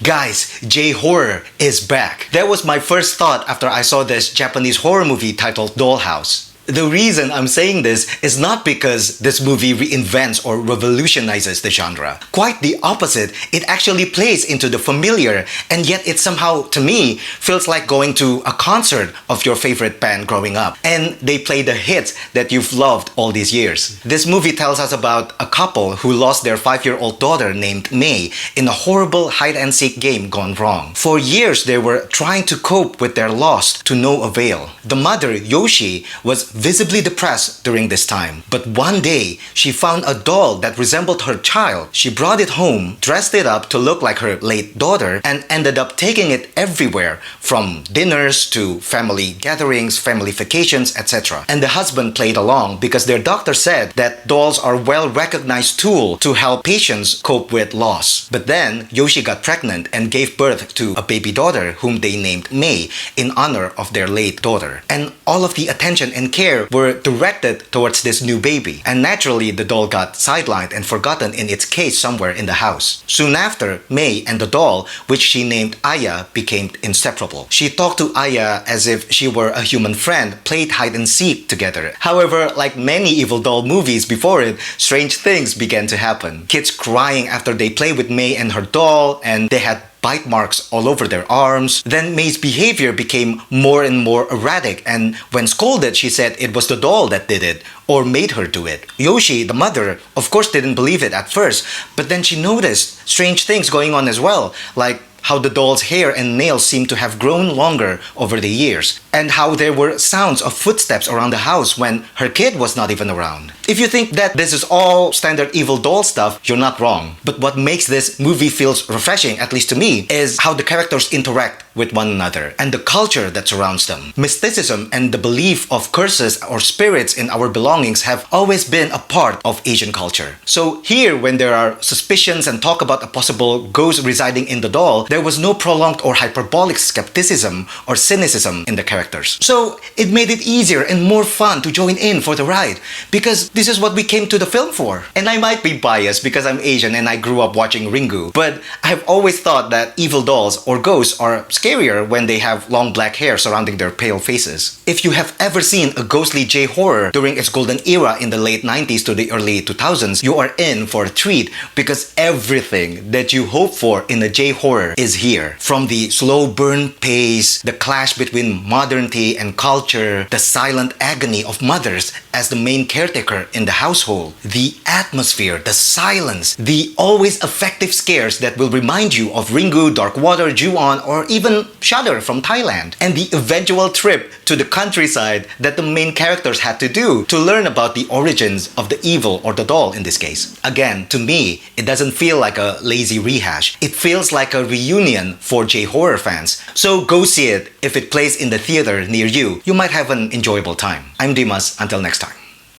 Guys, J-horror is back. That was my first thought after I saw this Japanese horror movie titled Dollhouse. The reason I'm saying this is not because this movie reinvents or revolutionizes the genre. Quite the opposite, it actually plays into the familiar, and yet it somehow, to me, feels like going to a concert of your favorite band growing up. And they play the hits that you've loved all these years. This movie tells us about a couple who lost their 5-year-old daughter named May in a horrible hide-and-seek game gone wrong. For years, they were trying to cope with their loss to no avail. The mother, Yoshi, was visibly depressed during this time. But one day, she found a doll that resembled her child. She brought it home, dressed it up to look like her late daughter, and ended up taking it everywhere, from dinners to family gatherings, family vacations, etc. And the husband played along because their doctor said that dolls are a well-recognized tool to help patients cope with loss. But then, Yoshi got pregnant and gave birth to a baby daughter whom they named May in honor of their late daughter. And all of the attention and care were directed towards this new baby. And naturally, the doll got sidelined and forgotten in its case somewhere in the house. Soon after, May and the doll, which she named Aya, became inseparable. She talked to Aya as if she were a human friend, played hide and seek together. However, like many evil doll movies before it, strange things began to happen. Kids crying after they play with May and her doll, and they had bite marks all over their arms. Then May's behavior became more and more erratic, and when scolded, she said it was the doll that did it or made her do it. Yoshi, the mother, of course didn't believe it at first, but then she noticed strange things going on as well, like how the doll's hair and nails seemed to have grown longer over the years, and how there were sounds of footsteps around the house when her kid was not even around. If you think that this is all standard evil doll stuff, you're not wrong. But what makes this movie feels refreshing, at least to me, is how the characters interact with one another and the culture that surrounds them. Mysticism and the belief of curses or spirits in our belongings have always been a part of Asian culture. So here, when there are suspicions and talk about a possible ghost residing in the doll, there was no prolonged or hyperbolic skepticism or cynicism in the characters. So it made it easier and more fun to join in for the ride, because this is what we came to the film for. And I might be biased because I'm Asian and I grew up watching Ringu, but I've always thought that evil dolls or ghosts are scarier when they have long black hair surrounding their pale faces. If you have ever seen a ghostly J-horror during its golden era in the late 90s to the early 2000s, you are in for a treat, because everything that you hope for in a J-horror is here. From the slow burn pace, the clash between modernity and culture, the silent agony of mothers as the main caretaker in the household, the atmosphere, the silence, the always effective scares that will remind you of Ringu, Dark Water, Ju-on, or even Shudder from Thailand, and the eventual trip to the countryside that the main characters had to do to learn about the origins of the evil, or the doll in this case. Again, to me, it doesn't feel like a lazy rehash. It feels like a reunion for J-horror fans. So go see it. If it plays in the theater near you, you might have an enjoyable time. I'm Dimas. Until next time.